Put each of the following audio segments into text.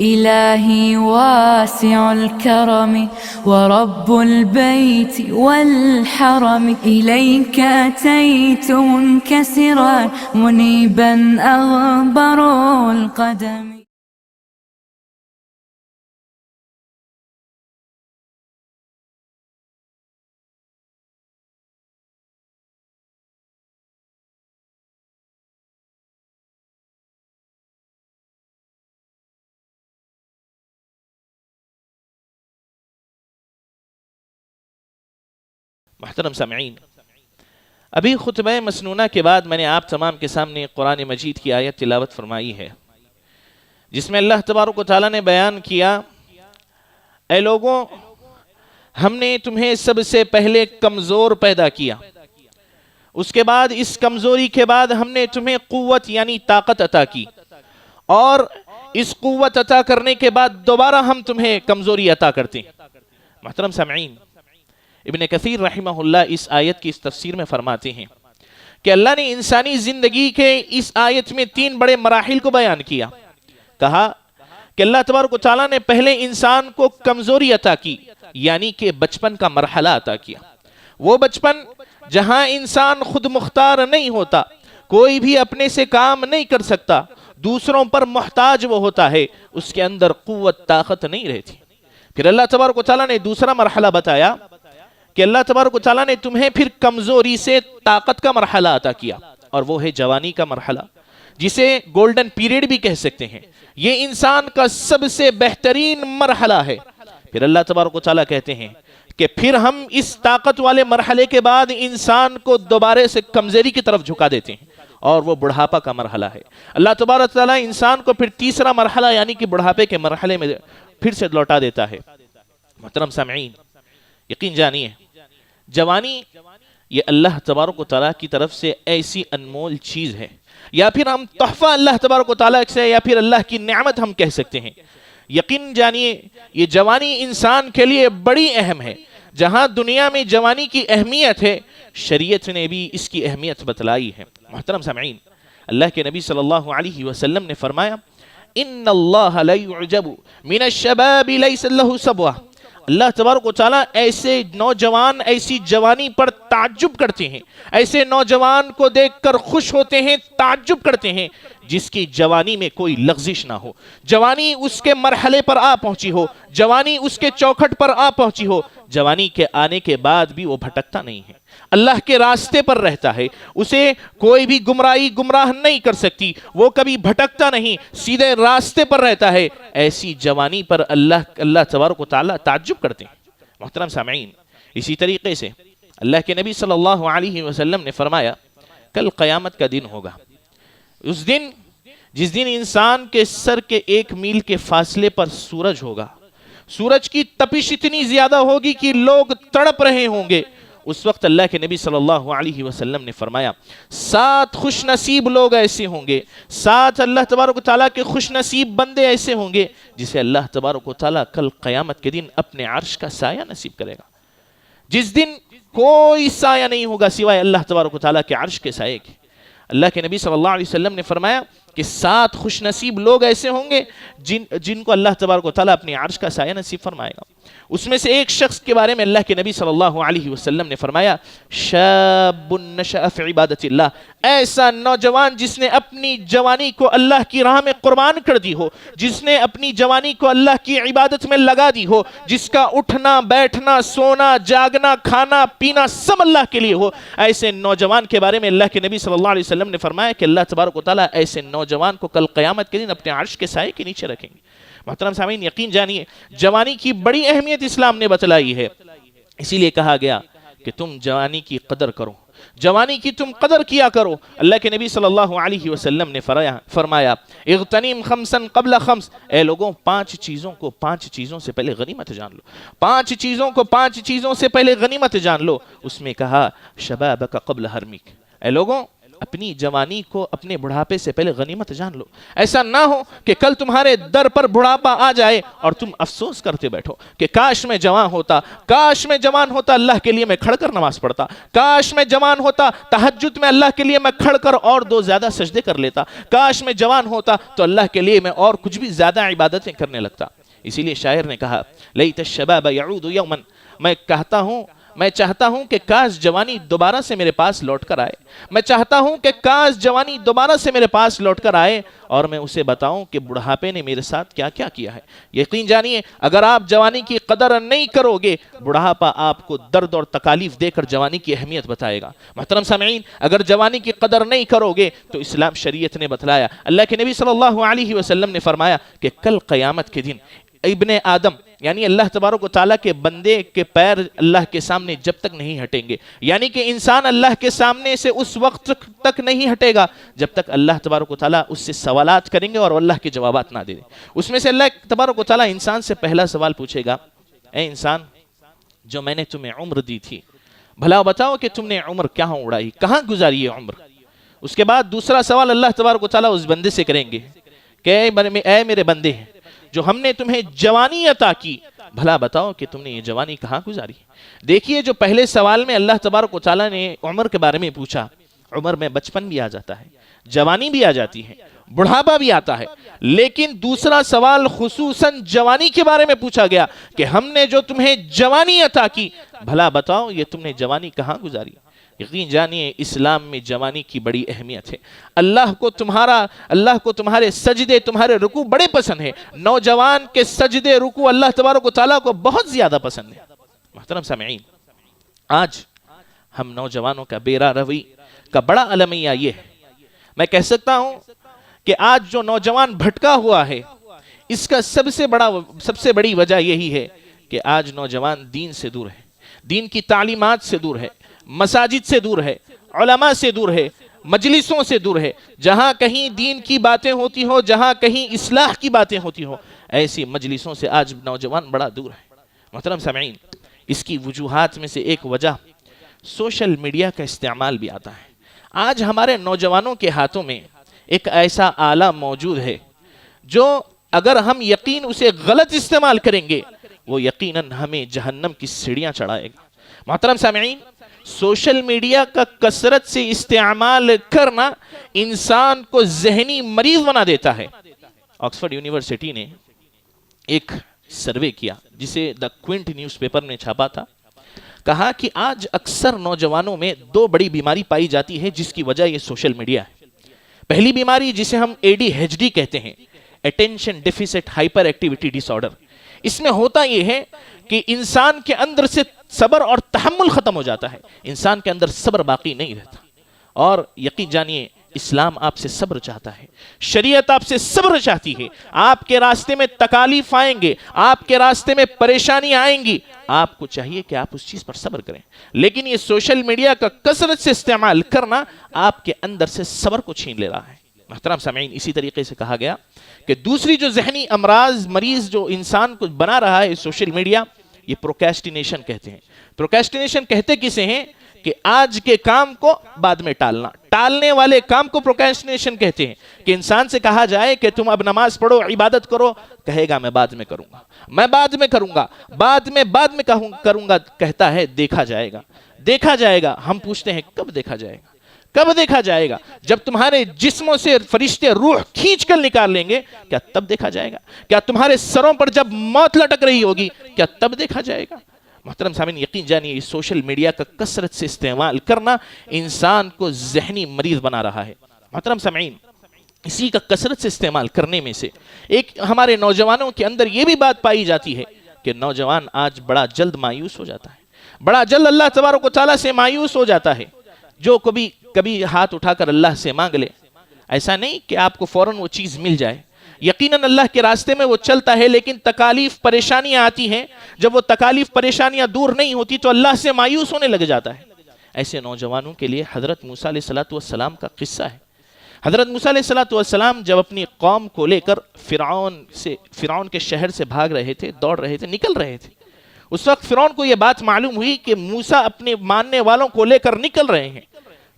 إلهي واسع الكرم ورب البيت والحرم، إليك أتيت منكسرا منيبا أغبر القدم. محترم سامعین، ابھی خطبہ مسنونہ کے بعد میں نے آپ تمام کے سامنے قرآن مجید کی آیت تلاوت فرمائی ہے، جس میں اللہ تبارک و تعالیٰ نے بیان کیا، اے لوگوں، ہم نے تمہیں سب سے پہلے کمزور پیدا کیا، اس کے بعد اس کمزوری کے بعد ہم نے تمہیں قوت یعنی طاقت عطا کی، اور اس قوت عطا کرنے کے بعد دوبارہ ہم تمہیں کمزوری عطا کرتے ہیں۔ محترم سامعین، ابن کثیر رحمہ اللہ اس آیت کی اس تفسیر میں فرماتے ہیں کہ اللہ نے انسانی زندگی کے اس آیت میں 3 بڑے مراحل کو بیان کیا۔ کہا کہ اللہ تبارک و تعالیٰ نے پہلے انسان کو کمزوری عطا کی، یعنی کہ بچپن کا مرحلہ عطا کیا۔ وہ بچپن جہاں انسان خود مختار نہیں ہوتا، کوئی بھی اپنے سے کام نہیں کر سکتا، دوسروں پر محتاج وہ ہوتا ہے، اس کے اندر قوت طاقت نہیں رہتی۔ پھر اللہ تبارک و تعالیٰ نے دوسرا مرحلہ بتایا کہ اللہ تبارک و تعالیٰ نے تمہیں پھر کمزوری سے طاقت کا مرحلہ عطا کیا، اور وہ ہے جوانی کا مرحلہ، جسے گولڈن پیریڈ بھی کہہ سکتے ہیں۔ یہ انسان کا سب سے بہترین مرحلہ ہے۔ پھر اللہ تبارک و تعالیٰ کہتے ہیں کہ پھر ہم اس طاقت والے مرحلے کے بعد انسان کو دوبارہ سے کمزوری کی طرف جھکا دیتے ہیں، اور وہ بڑھاپا کا مرحلہ ہے۔ اللہ تبارک و تعالیٰ انسان کو پھر تیسرا مرحلہ یعنی کہ بڑھاپے کے مرحلے میں پھر سے لوٹا دیتا ہے۔ محترم سامعین، یقین جانیے، جوانی یہ اللہ تبارک و تعالیٰ کی طرف سے ایسی انمول چیز ہے، یا پھر ہم تحفہ اللہ تبارک و تعالیٰ سے، یا پھر اللہ کی نعمت ہم کہہ سکتے ہیں۔ یقین جانیے، یہ جوانی انسان کے لیے بڑی اہم ہے۔ جہاں دنیا میں جوانی کی اہمیت ہے، شریعت نے بھی اس کی اہمیت بتلائی ہے۔ محترم سامعین، اللہ کے نبی صلی اللہ علیہ وسلم نے فرمایا، ان اللہ لا يعجب من الشباب ليس له صبوہ۔ اللہ تبارک و تعالیٰ ایسے نوجوان، ایسی جوانی پر تعجب کرتے ہیں، ایسے نوجوان کو دیکھ کر خوش ہوتے ہیں، تعجب کرتے ہیں، جس کی جوانی میں کوئی لغزش نہ ہو، جوانی اس کے مرحلے پر آ پہنچی ہو، جوانی اس کے چوکھٹ پر آ پہنچی ہو، جوانی کے آنے کے بعد بھی وہ بھٹکتا نہیں ہے، اللہ کے راستے پر رہتا ہے، اسے کوئی بھی گمراہ نہیں کر سکتی، وہ کبھی بھٹکتا نہیں، سیدھے راستے پر رہتا ہے۔ ایسی جوانی پر اللہ تبارک و تعالیٰ تعجب کرتے ہیں۔ محترم سامعین، اسی طریقے سے اللہ کے نبی صلی اللہ علیہ وسلم نے فرمایا، کل قیامت کا دن ہوگا، اس دن جس دن انسان کے سر کے 1 میل کے فاصلے پر سورج ہوگا، سورج کی تپش اتنی زیادہ ہوگی کہ لوگ تڑپ رہے ہوں گے۔ اس وقت اللہ کے نبی صلی اللہ علیہ وسلم نے فرمایا، 7 خوش نصیب لوگ ایسے ہوں گے، 7 اللہ تبارک و تعالیٰ کے خوش نصیب بندے ایسے ہوں گے، جسے اللہ تبارک و تعالیٰ کل قیامت کے دن اپنے عرش کا سایہ نصیب کرے گا، جس دن کوئی سایہ نہیں ہوگا سوائے اللہ تبارک و تعالیٰ کے عرش کے سایہ کے۔ اللہ کے نبی صلی اللہ علیہ وسلم نے فرمایا کہ 7 خوش نصیب لوگ ایسے ہوں گے جن کو اللہ تبارک و تعالیٰ اپنی عرش کا سایہ نصیب فرمائے گا۔ اس میں سے ایک شخص کے بارے میں اللہ کے نبی صلی اللہ علیہ وسلم نے فرمایا، شاب نشأ فی عبادت اللہ، ایسا نوجوان جس نے اپنی جوانی کو اللہ کی راہ میں قربان کر دی ہو، جس نے اپنی جوانی کو اللہ کی عبادت میں لگا دی ہو، جس کا اٹھنا بیٹھنا سونا جاگنا کھانا پینا سب اللہ کے لیے ہو، ایسے نوجوان کے بارے میں اللہ کے نبی صلی اللہ علیہ وسلم نے فرمایا کہ اللہ تبارک و تعالیٰ ایسے نوجوان کو کل قیامت کے دن اپنے عرش کے سائے کے نیچے رکھیں گے۔ محترم سامعین، یقین جانیے، جوانی کی بڑی اہمیت اسلام نے بتلائی ہے، اسی لیے کہا گیا کہ تم جوانی کی قدر کرو، جوانی کی تم قدر کیا کرو۔ اللہ کے نبی صلی اللہ علیہ وسلم نے فرمایا، اغتنم خمسا قبل خمس، اے لوگوں 5 چیزوں سے پہلے غنیمت جان لو، 5 چیزوں سے پہلے غنیمت جان لو۔ اس میں کہا شبابک قبل حرمک، اے لوگوں اپنی جوانی کو اپنے بڑھاپے سے پہلے غنیمت جان لو. ایسا نہ ہو کہ کل تمہارے در پر بڑھاپا آ جائے اور تم افسوس کرتے بیٹھو کہ کاش میں جوان ہوتا, کاش میں جوان ہوتا, اللہ کے لیے میں کھڑ کر نماز پڑھتا, کاش میں جوان ہوتا, تہجد میں اللہ کے لیے میں کھڑ کر اور 2 زیادہ سجدے کر لیتا, کاش میں جوان ہوتا تو اللہ کے لیے میں اور کچھ بھی زیادہ عبادتیں کرنے لگتا. اسی لیے شاعر نے کہا لیت الشباب یعود یوما, میں چاہتا ہوں کہ کاش جوانی دوبارہ سے میرے پاس لوٹ کر آئے, میں چاہتا ہوں کہ کاش جوانی دوبارہ سے میرے پاس لوٹ کر آئے اور میں اسے بتاؤں کہ بڑھاپے نے میرے ساتھ کیا کیا کیا ہے. یقین جانیے اگر آپ جوانی کی قدر نہیں کرو گے, بڑھاپا آپ کو درد اور تکالیف دے کر جوانی کی اہمیت بتائے گا. محترم سامعین, اگر جوانی کی قدر نہیں کرو گے تو اسلام شریعت نے بتلایا, اللہ کے نبی صلی اللہ علیہ وسلم نے فرمایا کہ کل قیامت کے دن ابن آدم یعنی اللہ تبارک و تعالیٰ کے بندے کے پیر اللہ کے سامنے جب تک نہیں ہٹیں گے, یعنی کہ انسان اللہ کے سامنے سے اس وقت تک نہیں ہٹے گا جب تک اللہ تبارک و تعالیٰ اس سے سوالات کریں گے اور اللہ کے جوابات نہ دے دیں. اس میں سے اللہ تبارک و تعالیٰ انسان سے پہلا سوال پوچھے گا, اے انسان جو میں نے تمہیں عمر دی تھی بھلا بتاؤ کہ تم نے عمر کہاں اڑائی, کہاں گزاری ہے عمر. اس کے بعد دوسرا سوال اللہ تبارک و تعالیٰ اس بندے سے کریں گے کہ اے میرے بندے جو ہم نے تمہیں جوانی عطا کی, بھلا بتاؤ کہ تم نے یہ جوانی کہاں گزاری. دیکھیے جو پہلے سوال میں اللہ تبارک و تعالیٰ نے عمر کے بارے میں پوچھا, عمر میں بچپن بھی آ جاتا ہے, جوانی بھی آ جاتی ہے, بڑھاپا بھی آتا ہے, لیکن دوسرا سوال خصوصاً جوانی کے بارے میں پوچھا گیا کہ ہم نے جو تمہیں جوانی عطا کی بھلا بتاؤ یہ تم نے جوانی کہاں گزاری. یقین جانیے اسلام میں جوانی کی بڑی اہمیت ہے. اللہ کو تمہارے سجدے, تمہارے رکوع بڑے پسند ہیں. نوجوان کے سجدے رکوع اللہ تبارک و تعالیٰ کو بہت زیادہ پسند ہے. محترم سامعین, آج ہم نوجوانوں کا بیرا روی کا بڑا المیہ یہ ہے, میں کہہ سکتا ہوں کہ آج جو نوجوان بھٹکا ہوا ہے اس کا سب سے بڑی وجہ یہی ہے کہ آج نوجوان دین سے دور ہے, دین کی تعلیمات سے دور ہے, مساجد سے دور ہے, علماء سے دور ہے, مجلسوں سے دور ہے. جہاں کہیں دین کی باتیں ہوتی ہو, جہاں کہیں اصلاح کی باتیں ہوتی ہو, ایسی مجلسوں سے آج نوجوان بڑا دور ہے. محترم سامعین, اس کی وجوہات میں سے ایک وجہ سوشل میڈیا کا استعمال بھی آتا ہے. آج ہمارے نوجوانوں کے ہاتھوں میں ایک ایسا آلہ موجود ہے جو اگر ہم اسے غلط استعمال کریں گے وہ یقیناً ہمیں جہنم کی سیڑھیاں چڑھائے گا. محترم سامعین, سوشل میڈیا کا کثرت سے استعمال کرنا انسان کو ذہنی مریض بنا دیتا ہے. آکسفورڈ یونیورسٹی نے ایک سروے کیا جسے دا کوئنٹ نیوز پیپر نے چھاپا تھا. کہا کہ آج اکثر نوجوانوں میں 2 بڑی بیماری پائی جاتی ہے جس کی وجہ یہ سوشل میڈیا ہے. پہلی بیماری جسے ہم ADHD کہتے ہیں, اٹینشن ڈیفیسٹ ہائپر ایکٹیویٹی ڈس آرڈر. اس میں ہوتا یہ ہے کہ انسان کے اندر سے صبر اور تحمل ختم ہو جاتا ہے, انسان کے اندر صبر باقی نہیں رہتا. اور یقین جانیے اسلام آپ سے صبر چاہتا ہے, شریعت آپ سے صبر چاہتی ہے. آپ کے راستے میں تکالیف آئیں گے, آپ کے راستے میں پریشانی آئیں گی, آپ کو چاہیے کہ آپ اس چیز پر صبر کریں. لیکن یہ سوشل میڈیا کا کثرت سے استعمال کرنا آپ کے اندر سے صبر کو چھین لے رہا ہے. محترم سامعین, اسی طریقے سے کہا گیا کہ دوسری جو ذہنی مریض جو انسان کو بنا رہا ہے سوشل میڈیا, یہ پروکیسٹینیشن کہتے ہیں. پروکیسٹینیشن کہتے کسے ہیں کہ آج کے کام کو بعد میں ٹالنے والے کام کو پروکیسٹینیشن کہتے ہیں. کہ انسان سے کہا جائے کہ تم اب نماز پڑھو, عبادت کرو, کہے گا میں بعد میں کروں گا, میں بعد میں کروں گا, بعد میں کروں گا, کہتا ہے دیکھا جائے گا. ہم پوچھتے ہیں کب دیکھا جائے گا, کب دیکھا جائے گا؟ جب تمہارے جسموں سے فرشتے روح کھینچ کر نکال لیں گے, کیا تب دیکھا جائے گا؟ کیا تمہارے سروں پر جب موت لٹک رہی ہوگی, کیا تب دیکھا جائے گا؟ محترم سامعین, یقین جانیے یہ سوشل میڈیا کا کثرت سے استعمال کرنا انسان کو ذہنی مریض بنا رہا ہے. محترم سامعین, اسی کا کثرت سے استعمال کرنے میں سے ایک ہمارے نوجوانوں کے اندر یہ بھی بات پائی جاتی ہے کہ نوجوان آج بڑا جلد مایوس ہو جاتا ہے, بڑا جلد اللہ تبارک و تعالیٰ سے مایوس ہو جاتا ہے. جو کبھی ہاتھ اٹھا کر اللہ سے مانگ لے, ایسا نہیں کہ آپ کو فوراً وہ چیز مل جائے. یقیناً اللہ کے راستے میں وہ چلتا ہے, لیکن تکالیف پریشانیاں آتی ہیں. جب وہ تکالیف پریشانیاں دور نہیں ہوتی تو اللہ سے مایوس ہونے لگ جاتا ہے. ایسے نوجوانوں کے لیے حضرت موسیٰ علیہ السلام کا قصہ ہے. حضرت موسیٰ علیہ السلام جب اپنی قوم کو لے کر فرعون کے شہر سے بھاگ رہے تھے, دوڑ رہے تھے, نکل رہے تھے, اس وقت فرعون کو یہ بات معلوم ہوئی کہ موسیٰ اپنے ماننے والوں کو لے کر نکل رہے ہیں.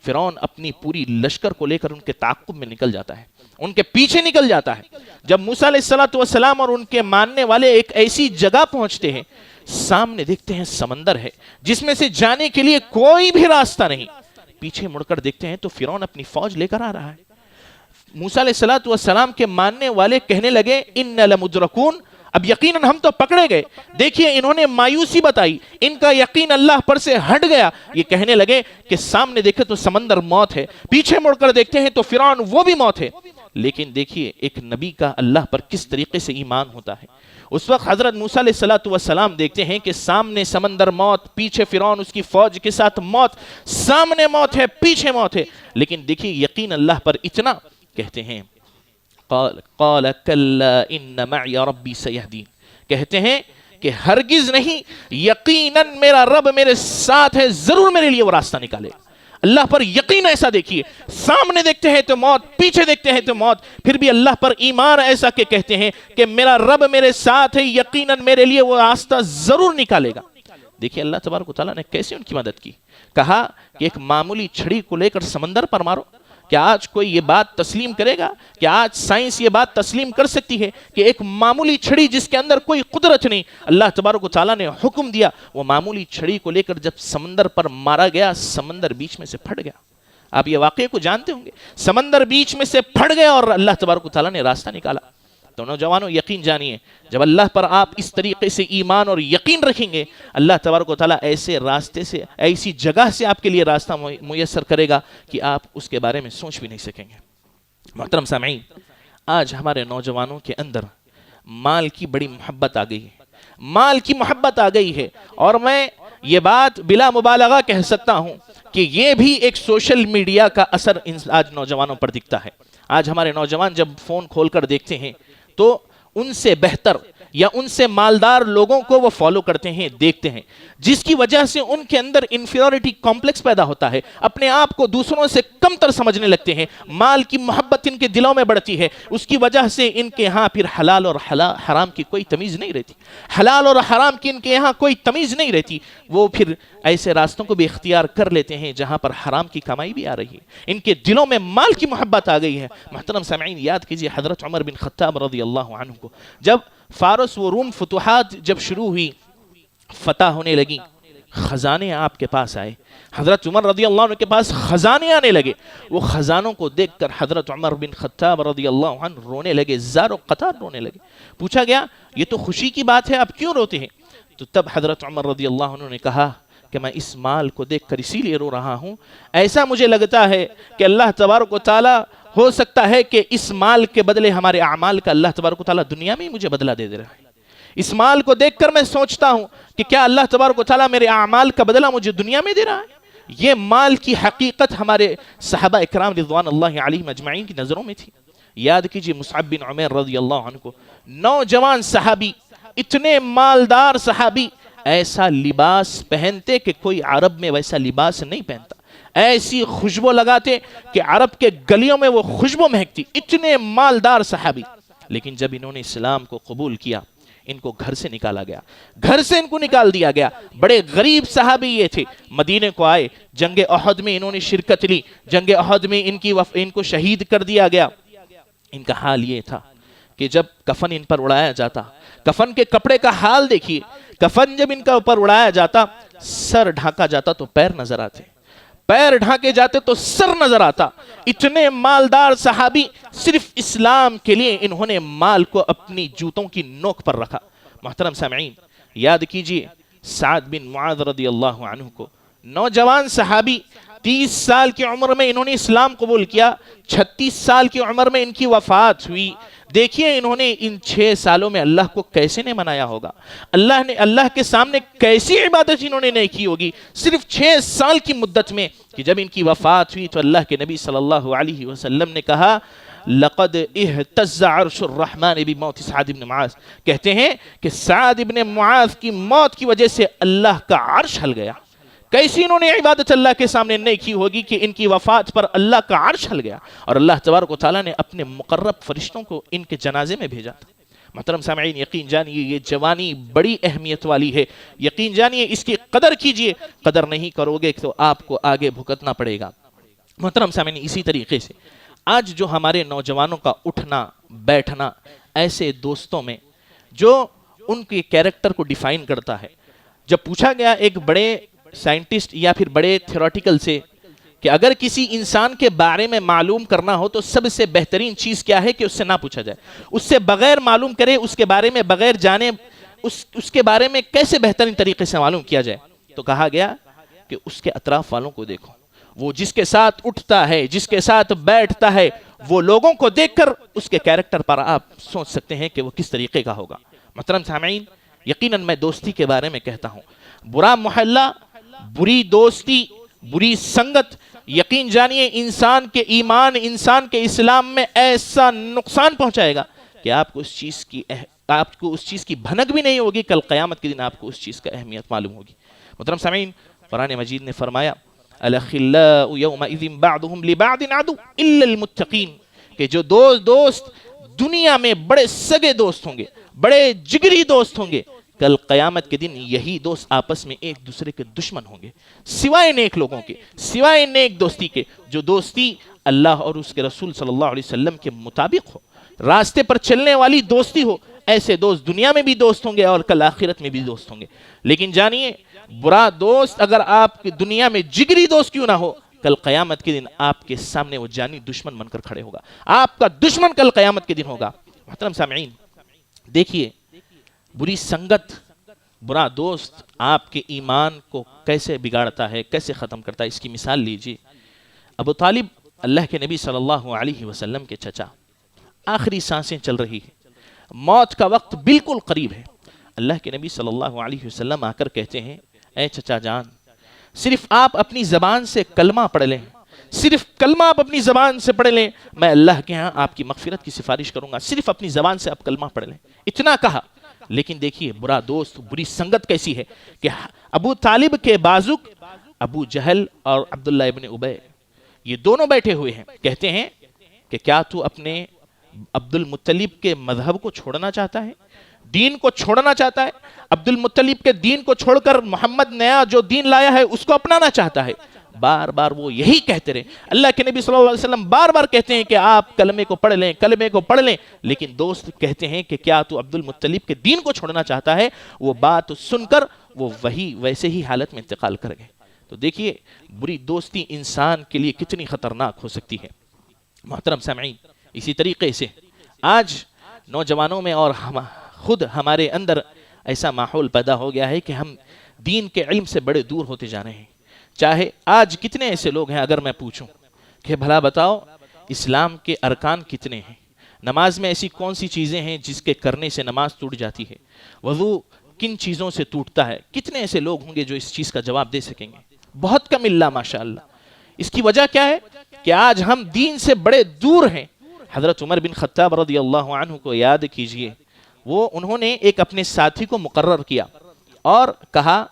فرعون اپنی پوری لشکر کو لے کر ان کے تعاقب میں نکل جاتا ہے، ان کے پیچھے نکل جاتا ہے۔ جب موسیٰ علیہ السلام اور ان کے ماننے والے ایک ایسی جگہ پہنچتے ہیں، سامنے دیکھتے ہیں سمندر ہے جس میں سے جانے کے لیے کوئی بھی راستہ نہیں، پیچھے مڑ کر دیکھتے ہیں تو فرعون اپنی فوج لے کر آ رہا ہے۔ موسیٰ علیہ السلام کے ماننے والے کہنے لگے ان لمدرکون، اب یقیناً ہم تو پکڑے گئے۔ دیکھیے انہوں نے مایوسی بتائی، ان کا یقین اللہ پر سے ہٹ گیا۔ یہ کہنے لگے کہ سامنے دیکھے تو سمندر موت ہے، پیچھے مڑ کر دیکھتے ہیں تو فرعون وہ بھی موت ہے۔ لیکن دیکھیے ایک نبی کا اللہ پر کس طریقے سے ایمان ہوتا ہے۔ اس وقت حضرت موسیٰ علیہ السلام دیکھتے ہیں کہ سامنے سمندر موت، پیچھے فرعون اس کی فوج کے ساتھ موت، سامنے موت ہے پیچھے موت ہے، لیکن دیکھیے یقین اللہ پر اتنا، کہتے ہیں قال کلا ان معی ربی سیہدین، کہتے ہیں کہ ہرگز نہیں، یقیناً میرا رب میرے ساتھ ہے، ضرور میرے لیے وہ راستہ نکالے۔ اللہ پر یقین ایسا دیکھیے، سامنے دیکھتے ہیں تو موت، پیچھے دیکھتے ہیں تو موت، پھر بھی اللہ پر ایمان ایسا کہ کہتے ہیں کہ میرا رب میرے ساتھ ہے، یقیناً میرے لیے وہ راستہ ضرور نکالے گا۔ دیکھیے اللہ تبارک و تعالیٰ نے کیسے ان کی مدد کی۔ کہا کہ ایک معمولی چھڑی کو لے کر سمندر پر مارو۔ کیا آج کوئی یہ بات تسلیم کرے گا؟ کیا آج سائنس یہ بات تسلیم کر سکتی ہے کہ ایک معمولی چھڑی جس کے اندر کوئی قدرت نہیں، اللہ تبارک و تعالیٰ نے حکم دیا، وہ معمولی چھڑی کو لے کر جب سمندر پر مارا گیا، سمندر بیچ میں سے پھٹ گیا۔ آپ یہ واقعے کو جانتے ہوں گے، سمندر بیچ میں سے پھٹ گیا اور اللہ تبارک و تعالیٰ نے راستہ نکالا۔ تو نوجوانوں یقین جانیے، جب اللہ پر آپ اس طریقے سے ایمان اور یقین رکھیں گے، اللہ تبارک و تعالیٰ ایسے راستے سے، ایسی جگہ سے آپ کے لیے راستہ میسر کرے گا کہ آپ اس کے بارے میں سوچ بھی نہیں سکیں گے۔ محترم سامعین، آج ہمارے نوجوانوں کے اندر مال کی بڑی محبت آ گئی ہے، مال کی محبت آ گئی ہے، اور میں یہ بات بلا مبالغہ کہہ سکتا ہوں کہ یہ بھی ایک سوشل میڈیا کا اثر آج نوجوانوں پر دکھتا ہے۔ آج ہمارے نوجوان جب فون کھول کر دیکھتے ہیں تو ان سے بہتر یا ان سے مالدار لوگوں کو وہ فالو کرتے ہیں، دیکھتے ہیں، جس کی وجہ سے ان کے اندر انفیریورٹی کمپلیکس پیدا ہوتا ہے، اپنے آپ کو دوسروں سے کم تر سمجھنے لگتے ہیں، مال کی محبت ان کے دلوں میں بڑھتی ہے، اس کی وجہ سے ان کے ہاں پھر حلال اور حرام کی کوئی تمیز نہیں رہتی، حلال اور حرام کی ان کے یہاں کوئی تمیز نہیں رہتی، وہ پھر ایسے راستوں کو بھی اختیار کر لیتے ہیں جہاں پر حرام کی کمائی بھی آ رہی ہے، ان کے دلوں میں مال کی محبت آ گئی ہے۔ محترم سامعین، یاد کیجئے حضرت عمر بن خطاب رضی اللہ عنہ کو، جب فارس و روم فتوحات جب شروع ہوئی، فتح ہونے لگی، خزانے آپ کے پاس آئے، حضرت عمر رضی اللہ عنہ کے پاس خزانے آنے لگے، وہ خزانوں کو دیکھ کر حضرت عمر بن خطاب رضی اللہ عنہ رونے لگے، زار و قطار رونے لگے۔ پوچھا گیا یہ تو خوشی کی بات ہے، آپ کیوں روتے ہیں؟ تو تب حضرت عمر رضی اللہ عنہ نے کہا کہ میں اس مال کو دیکھ کر اسی لیے رو رہا ہوں، ایسا مجھے لگتا ہے کہ اللہ تبارک و تعالی ہو سکتا ہے کہ اس مال کے بدلے ہمارے اعمال کا اللہ تبارک و تعالی دنیا میں ہی مجھے بدلہ دے رہا ہے۔ اس مال کو دیکھ کر میں سوچتا ہوں کہ کیا اللہ تبارک و تعالی میرے اعمال کا بدلہ مجھے دنیا میں دے رہا ہے۔ یہ مال کی حقیقت ہمارے صحابہ اکرام رضوان اللہ علیہم اجمعین کی نظروں میں تھی۔ یاد کیجئے مصعب بن عمیر رضی اللہ عنہ کو، نوجوان صحابی، اتنے مالدار صحابی، ایسا لباس پہنتے کہ کوئی عرب میں ویسا لباس نہیں پہنتا، ایسی خوشبو لگاتے کہ عرب کے گلیوں میں وہ خوشبو مہکتی، اتنے مالدار صحابی۔ لیکن جب انہوں نے اسلام کو قبول کیا، ان کو گھر سے نکالا گیا، گھر سے ان کو نکال دیا گیا۔ بڑے غریب صحابی یہ تھے، مدینے کو آئے، جنگ احد میں انہوں نے شرکت لی، جنگ احد میں ان کو شہید کر دیا گیا۔ ان کا حال یہ تھا کہ جب کفن ان پر اڑایا جاتا، کفن کے کپڑے کا حال دیکھیے، کفن جب ان کا اوپر اڑایا جاتا، سر ڈھانکا جاتا تو پیر نظر آتے، پیر ڈھانکے جاتے تو سر نظر آتا۔ اتنے مالدار صحابی، صرف اسلام کے لیے انہوں نے مال کو اپنی جوتوں کی نوک پر رکھا۔ محترم سامعین، یاد کیجئے سعد بن معاذ رضی اللہ عنہ کو، نوجوان صحابی، 30 سال کی عمر میں انہوں نے اسلام قبول کیا، 36 سال کی عمر میں ان کی وفات ہوئی۔ دیکھیے انہوں نے ان 6 سالوں میں اللہ کو کیسے نہیں منایا ہوگا، اللہ کے سامنے کیسی عبادت انہوں نے نہیں کی ہوگی، صرف 6 سال کی مدت میں، کہ جب ان کی وفات ہوئی تو اللہ کے نبی صلی اللہ علیہ وسلم نے کہا لقد اہتز عرش الرحمن بموت سعد بن معاذ، کہتے ہیں کہ سعد بن معاذ کی موت کی وجہ سے اللہ کا عرش ہل گیا۔ کیسی انہوں نے عبادت اللہ کے سامنے نہیں کی ہوگی کہ ان کی وفات پر اللہ کا عرش ہل گیا، اور اللہ تبارک و تعالیٰ نے اپنے مقرب فرشتوں کو ان کے جنازے میں بھیجا تھا۔ محترم سامعین، یقین جانیے یہ جوانی بڑی اہمیت والی ہے، یقین جانیے اس کی قدر کیجئے، قدر نہیں کرو گے تو آپ کو آگے بھگتنا پڑے گا۔ محترم سامعین، اسی طریقے سے آج جو ہمارے نوجوانوں کا اٹھنا بیٹھنا ایسے دوستوں میں جو ان کے کیریکٹر کو ڈیفائن کرتا ہے، جب پوچھا گیا ایک بڑے سائنٹسٹ یا پھر بڑے تھیوریٹیکل سے کہ اگر کسی انسان کے بارے میں معلوم کرنا ہو تو سب سے بہترین چیز کیا ہے کہ اس سے نہ پوچھا جائے، اس سے بغیر معلوم کرے، اس کے بارے میں بغیر جانے اس کے بارے میں کیسے بہترین طریقے سے معلوم کیا جائے، تو کہا گیا کہ اس کے اطراف والوں کو دیکھو، وہ جس کے ساتھ اٹھتا ہے، جس کے ساتھ بیٹھتا ہے، وہ لوگوں کو دیکھ کر اس کے کیریکٹر پر آپ سوچ سکتے ہیں کہ وہ کس طریقے کا ہوگا۔ محترم سامعین، یقیناً میں دوستی کے بارے میں کہتا ہوں، برا محلہ، بری دوستی، بری سنگت، یقین جانیے انسان کے ایمان، انسان کے اسلام میں ایسا نقصان پہنچائے گا کہ آپ کو اس چیز کی بھنک بھی نہیں ہوگی، کل قیامت کے دن آپ کو اس چیز کا اہمیت معلوم ہوگی۔ محترم سامعین، قرآن مجید نے فرمایا الْأَخِلَّاءُ يَوْمَئِذٍ بَعْضُهُمْ لِبَعْضٍ عَدُوٌّ إِلَّا الْمُتَّقِينَ، کہ جو دوست دنیا میں بڑے سگے دوست ہوں گے، بڑے جگری دوست ہوں گے، کل قیامت کے دن یہی دوست آپس میں ایک دوسرے کے دشمن ہوں گے، سوائے نیک لوگوں کے، سوائے نیک دوستی کے، جو دوستی اللہ اور اس کے رسول صلی اللہ علیہ وسلم کے مطابق ہو، راستے پر چلنے والی دوستی ہو، ایسے دوست دنیا میں بھی دوست ہوں گے اور کل آخرت میں بھی دوست ہوں گے۔ لیکن جانیے، برا دوست اگر آپ کی دنیا میں جگری دوست کیوں نہ ہو، کل قیامت کے دن آپ کے سامنے وہ جانی دشمن بن کر کھڑے ہوگا، آپ کا دشمن کل قیامت کے دن ہوگا۔ محترم سامعین، دیکھیے بری سنگت، برا دوست آپ کے ایمان کو کیسے بگاڑتا ہے، کیسے ختم کرتا ہے، اس کی مثال لیجیے۔ ابو طالب اللہ کے نبی صلی اللہ علیہ وسلم کے چچا، آخری سانسیں چل رہی ہے، موت کا وقت بالکل قریب ہے، اللہ کے نبی صلی اللہ علیہ وسلم آ کر کہتے ہیں اے چچا جان، صرف آپ اپنی زبان سے کلمہ پڑھ لیں، صرف کلمہ آپ اپنی زبان سے پڑھ لیں، میں اللہ کے ہاں آپ کی مغفرت کی سفارش کروں گا، صرف اپنی زبان سے آپ کلمہ پڑھ لیں، اتنا کہا۔ لیکن دیکھیے برا دوست، بری سنگت کیسی ہے کہ ابو طالب کے بازوک ابو جہل اور عبداللہ ابن ابی، یہ دونوں بیٹھے ہوئے ہیں، کہتے ہیں کہ کیا تو اپنے عبد المطلب کے مذہب کو چھوڑنا چاہتا ہے، دین کو چھوڑنا چاہتا ہے، عبد المطلب کے دین کو چھوڑ کر محمد نیا جو دین لایا ہے اس کو اپنانا چاہتا ہے؟ بار بار وہ یہی کہتے رہے، اللہ کے نبی صلی اللہ علیہ وسلم بار بار کہتے ہیں کہ آپ کلمے کو پڑھ لیں، کلمے کو پڑھ لیں، لیکن دوست کہتے ہیں کہ کیا تو عبد المطلب کے دین کو چھوڑنا چاہتا ہے؟ وہ بات سن کر وہ وہی ویسے ہی حالت میں انتقال کر گئے۔ تو دیکھیے بری دوستی انسان کے لیے کتنی خطرناک ہو سکتی ہے۔ محترم سامعین، اسی طریقے سے آج نوجوانوں میں اور خود ہمارے اندر ایسا ماحول پیدا ہو گیا ہے کہ ہم دین کے علم سے بڑے دور ہوتے جا رہے ہیں۔ چاہے آج کتنے ایسے لوگ ہیں، اگر میں پوچھوں کہ بھلا بتاؤ اسلام کے ارکان کتنے ہیں، نماز میں ایسی کون سی چیزیں ہیں جس کے کرنے سے نماز ٹوٹ جاتی ہے، وضو کن چیزوں سے ٹوٹتا ہے، کتنے ایسے لوگ ہوں گے جو اس چیز کا جواب دے سکیں گے؟ بہت کم اللہ ماشاءاللہ۔ اس کی وجہ کیا ہے کہ آج ہم دین سے بڑے دور ہیں۔ حضرت عمر بن خطاب رضی اللہ عنہ کو یاد کیجئے، انہوں نے ایک اپنے ساتھی کو مقرر کیا اور کہا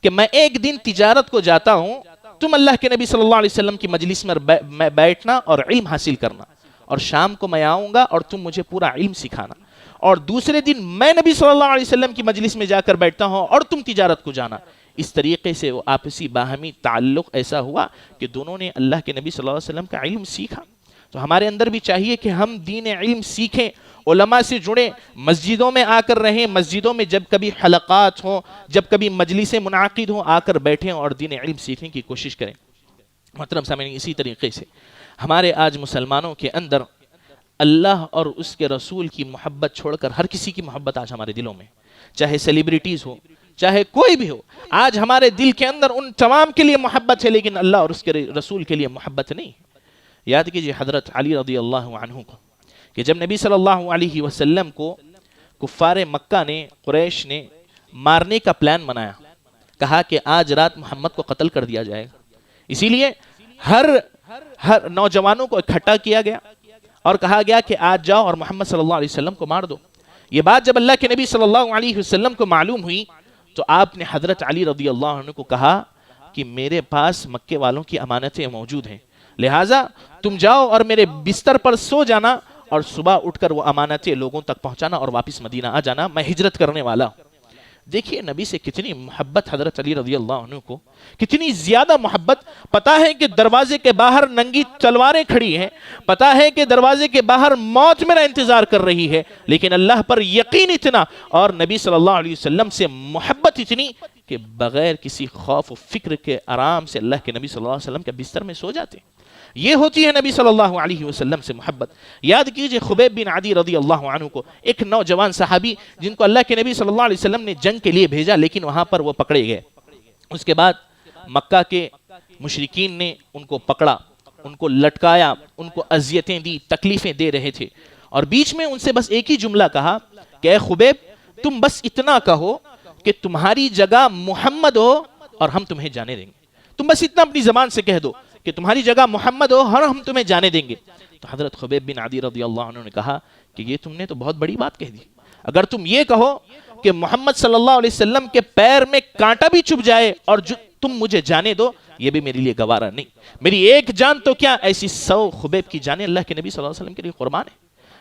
کہ میں ایک دن تجارت کو جاتا ہوں، تم اللہ کے نبی صلی اللہ علیہ وسلم کی مجلس میں بیٹھنا اور علم حاصل کرنا، اور شام کو میں آؤں گا اور تم مجھے پورا علم سکھانا، اور دوسرے دن میں نبی صلی اللہ علیہ وسلم کی مجلس میں جا کر بیٹھتا ہوں اور تم تجارت کو جانا۔ اس طریقے سے وہ آپسی باہمی تعلق ایسا ہوا کہ دونوں نے اللہ کے نبی صلی اللہ علیہ وسلم کا علم سیکھا۔ تو ہمارے اندر بھی چاہیے کہ ہم دین علم سیکھیں، علماء سے جڑیں، مسجدوں میں آ کر رہیں، مسجدوں میں جب کبھی حلقات ہوں، جب کبھی مجلسیں منعقد ہوں، آ کر بیٹھیں اور دین علم سیکھنے کی کوشش کریں۔ محترم سامعین، اسی طریقے سے ہمارے آج مسلمانوں کے اندر اللہ اور اس کے رسول کی محبت چھوڑ کر ہر کسی کی محبت آج ہمارے دلوں میں، چاہے سیلیبریٹیز ہو، چاہے کوئی بھی ہو، آج ہمارے دل کے اندر ان تمام کے لیے محبت ہے، لیکن اللہ اور اس کے رسول کے لیے محبت نہیں۔ یاد کیجئے حضرت علی رضی اللہ عنہ کو، کہ جب نبی صلی اللہ علیہ وسلم کو کفار مکہ نے، قریش نے مارنے کا پلان بنایا، کہا کہ آج رات محمد کو قتل کر دیا جائے گا، اسی لیے ہر نوجوانوں کو اکٹھا کیا گیا اور کہا گیا کہ آج جاؤ اور محمد صلی اللہ علیہ وسلم کو مار دو۔ یہ بات جب اللہ کے نبی صلی اللہ علیہ وسلم کو معلوم ہوئی تو آپ نے حضرت علی رضی اللہ عنہ کو کہا کہ میرے پاس مکے والوں کی امانتیں موجود ہیں، لہٰذا تم جاؤ اور میرے بستر پر سو جانا اور صبح اٹھ کر وہ امانتیں لوگوں تک پہنچانا اور واپس مدینہ آ جانا، میں ہجرت کرنے والا ہوں۔ دیکھیے نبی سے کتنی محبت حضرت علی رضی اللہ عنہ کو، کتنی زیادہ محبت. پتا ہے کہ دروازے کے باہر ننگی تلواریں کھڑی ہیں، پتا ہے کہ دروازے کے باہر موت میرا انتظار کر رہی ہے، لیکن اللہ پر یقین اتنا اور نبی صلی اللہ علیہ وسلم سے محبت اتنی کہ بغیر کسی خوف و فکر کے آرام سے اللہ کے نبی صلی اللہ علیہ وسلم کے بستر میں سو جاتے. یہ ہوتی ہے نبی صلی اللہ علیہ وسلم سے محبت. یاد کیجئے خبیب بن عدی رضی اللہ عنہ کو، ایک نوجوان صحابی جن کو اللہ کے نبی صلی اللہ علیہ وسلم نے جنگ کے لیے بھیجا، لیکن وہاں پر وہ پکڑے گئے. اس کے بعد مکہ کے مشرکین نے ان کو پکڑا، ان کو لٹکایا، ان کو اذیتیں دی، تکلیفیں دے رہے تھے، اور بیچ میں ان سے بس ایک ہی جملہ کہا کہ اے خبیب تم بس اتنا کہو کہ تمہاری جگہ محمد ہو اور ہم تمہیں جانے دیں گے. تم بس اتنا اپنی زبان سے کہہ دو کہ تمہاری جگہ محمد ہو اور ہم تمہیں جانے دیں گے. تو حضرت خبیب بن عدی رضی اللہ عنہ نے کہا کہ یہ تم نے تو بہت بڑی بات کہہ دی. اگر تم یہ کہو کہ محمد صلی اللہ علیہ وسلم کے پیر میں کانٹا بھی چبھ جائے اور تم مجھے جانے دو، یہ بھی میرے لیے گوارا نہیں. میری ایک جان تو کیا، ایسی 100 خبیب کی جانیں اللہ کے نبی صلی اللہ علیہ وسلم کے لیے قربان ہے.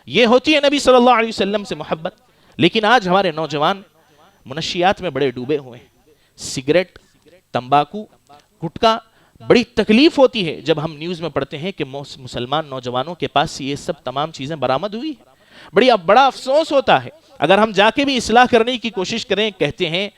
یہ ہوتی ہے نبی صلی اللہ علیہ وسلم سے محبت. لیکن آج ہمارے نوجوان منشیات میں بڑے ڈوبے ہوئے ہیں. سگریٹ، تمباکو، گٹکا. بڑی تکلیف ہوتی ہے جب ہم نیوز میں پڑھتے ہیں کہ مسلمان نوجوانوں کے پاس یہ سب تمام چیزیں برآمد ہوئی. بڑا افسوس ہوتا ہے. اگر ہم جا کے بھی اصلاح کرنے کی کوشش کریں، کہتے ہیں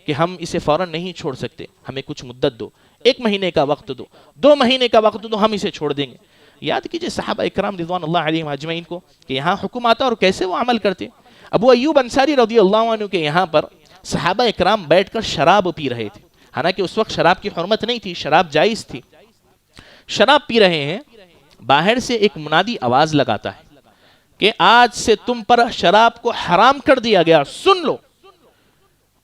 کہ ہم اسے فوراً نہیں چھوڑ سکتے، ہمیں کچھ مدت دو، 1 مہینے کا وقت دو، 2 مہینے کا وقت دو، ہم اسے چھوڑ دیں گے. یاد کیجئے صحابہ اکرام رضوان اللہ علیہم اجمعین کو کہ یہاں حکم آتا اور کیسے وہ عمل کرتے. ابو ایوب انصاری رضی اللہ عنہ کے یہاں پر صحابہ اکرام بیٹھ کر شراب پی رہے تھے. حالانکہ اس وقت شراب کی حرمت نہیں تھی، شراب جائز تھی. شراب پی رہے ہیں، باہر سے ایک منادی آواز لگاتا ہے کہ آج سے تم پر شراب کو حرام کر دیا گیا، سن لو.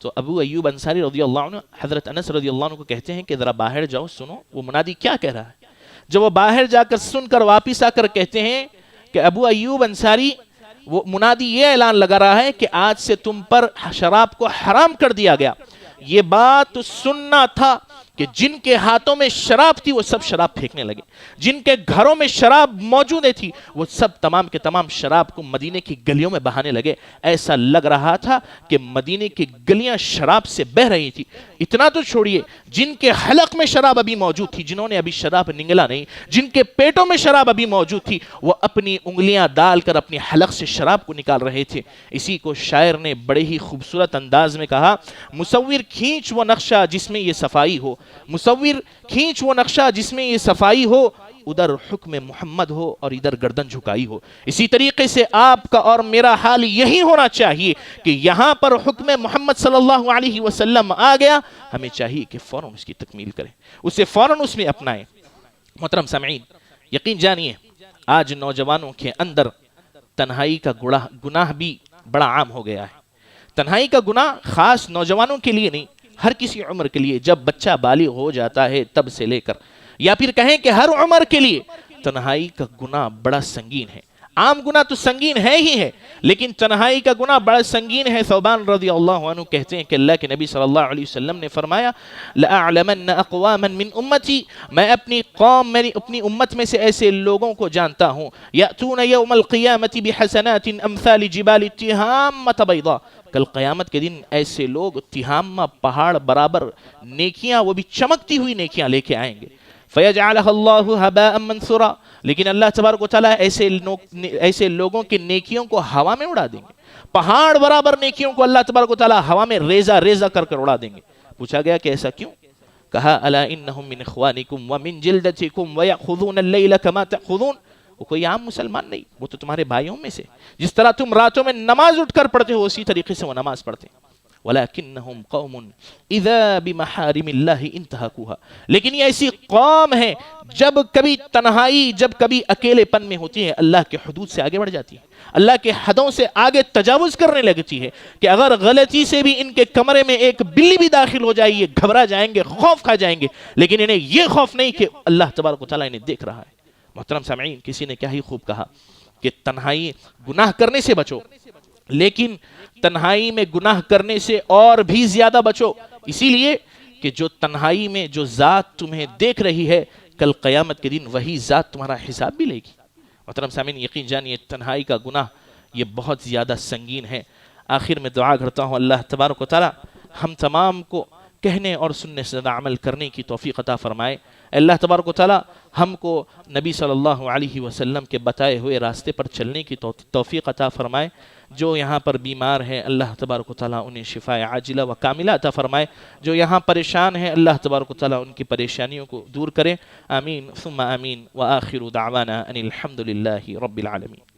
تو ابو ایوب انصاری رضی اللہ عنہ حضرت انس رضی اللہ عنہ کو کہتے ہیں کہ ذرا باہر جاؤ، سنو وہ منادی کیا کہہ رہا ہے. جب وہ باہر جا کر سن کر واپس آ کر کہتے ہیں کہ ابو ایوب انصاری، وہ منادی یہ اعلان لگا رہا ہے کہ آج سے تم پر شراب کو حرام کر دیا گیا. یہ بات سننا تھا کہ جن کے ہاتھوں میں شراب تھی وہ سب شراب پھینکنے لگے، جن کے گھروں میں شراب موجود تھی وہ سب تمام کے تمام شراب کو مدینے کی گلیوں میں بہانے لگے. ایسا لگ رہا تھا کہ مدینے کی گلیاں شراب سے بہ رہی تھی. اتنا تو چھوڑیے، جن کے حلق میں شراب ابھی موجود تھی، جنہوں نے ابھی شراب نگلا نہیں، جن کے پیٹوں میں شراب ابھی موجود تھی، وہ اپنی انگلیاں ڈال کر اپنی حلق سے شراب کو نکال رہے تھے. اسی کو شاعر نے بڑے ہی خوبصورت انداز میں کہا، مصور کھینچ وہ نقشہ جس میں یہ صفائی ہو، مصور کھینچ وہ نقشہ جس میں یہ صفائی ہو، ادھر حکم محمد ہو اور ادھر گردن جھکائی ہو. اسی طریقے سے آپ کا اور میرا حال یہی ہونا چاہیے کہ یہاں پر حکم محمد صلی اللہ علیہ وسلم آ گیا، ہمیں چاہیے کہ فوراً اس کی تکمیل کریں، اسے فوراً اس میں اپنائیں. محترم سامعین، یقین جانیے آج نوجوانوں کے اندر تنہائی کا گناہ بھی بڑا عام ہو گیا ہے. تنہائی کا گناہ خاص نوجوانوں کے لیے نہیں، ہر کسی عمر کے لیے. جب بچہ بالغ ہو جاتا ہے تب سے لے کر، یا پھر کہیں کہ ہر عمر کے لیے تنہائی کا گناہ بڑا سنگین ہے. عام گناہ تو سنگین ہے ہی ہے، لیکن تنہائی کا گناہ بڑا سنگین ہے. ثوبان رضی اللہ عنہ کہتے ہیں کہ اللہ کے نبی صلی اللہ علیہ وسلم نے فرمایا، لَأَعْلَمَنَّ أَقْوَامًا مِّنْ أُمَّتِي، میں اپنی قوم، اپنی امت میں سے ایسے لوگوں کو جانتا ہوں، يَأْتُونَ يَوْمَ الْقِيَامَةِ بِحَسَنَاتٍ أَمْثَالِ جِبَالِ التِّهَامَّةِ بَيْضَاء. کل قیامت کے دن ایسے لوگ تہامہ پہاڑ برابر نیکیاں، وہ بھی چمکتی ہوئی نیکیاں لے کے آئیں گے. فَيَجْعَلَهَا اللَّهُ هَبَاءً مَنْثُورًا، لیکن اللہ تبارک و تعالیٰ ایسے لوگوں کے نیکیوں کو ہوا میں اڑا دیں گے. پہاڑ برابر نیکیوں کو اللہ تبارک و تعالیٰ ہوا میں ریزہ ریزہ کر اڑا دیں گے. پوچھا گیا کہ ایسا کیوں؟ کہا الا انہم من اخوانکم ومن جلدتکم ویأخذون اللیل کما تأخذون. وہ کوئی عام مسلمان نہیں، وہ تو تمہارے بھائیوں میں سے. جس طرح تم راتوں میں نماز اٹھ کر پڑھتے ہو اسی طریقے سے وہ نماز پڑھتے ہیں. وَلَكِنَّهُمْ قَوْمٌ إِذَا بِمَحَارِمِ اللَّهِ انْتَهَكُوهَا. لیکن یہ ایسی قوم ہے جب کبھی تنہائی، جب کبھی اکیلے پن میں ہوتی ہے، اللہ کے حدود سے آگے بڑھ جاتی ہے، اللہ کے حدوں سے آگے تجاوز کرنے لگتی ہے کہ اگر غلطی سے بھی ان کے کمرے میں ایک بلی بھی داخل ہو جائے یہ گھبرا جائیں گے، خوف کھا جائیں گے. لیکن انہیں یہ خوف نہیں کہ اللہ تبارک و تعالیٰ انہیں دیکھ رہا ہے. محترم سامعین، کسی نے کیا ہی خوب کہا کہ تنہائی گناہ کرنے سے بچو، لیکن تنہائی میں گناہ کرنے سے اور بھی زیادہ بچو، اسی لیے کہ جو تنہائی میں جو ذات تمہیں دیکھ رہی ہے کل قیامت کے دن وہی ذات تمہارا حساب بھی لے گی. محترم سامعین، یقین جانیے تنہائی کا گناہ یہ بہت زیادہ سنگین ہے. آخر میں دعا کرتا ہوں اللہ تبارک و تعالیٰ ہم تمام کو کہنے اور سننے سے زیادہ عمل کرنے کی توفیق عطا فرمائے۔ اللہ تبارک و تعالی ہم کو نبی صلی اللہ علیہ وسلم کے بتائے ہوئے راستے پر چلنے کی توفیق عطا فرمائے۔ جو یہاں پر بیمار ہیں اللہ تبارک و تعالی انہیں شفاء عاجلہ و کاملہ عطا فرمائے۔ جو یہاں پریشان ہیں اللہ تبارک و تعالی ان کی پریشانیوں کو دور کرے۔ آمین ثم آمین، وآخر دعوانا ان الحمد للہ رب العالمین۔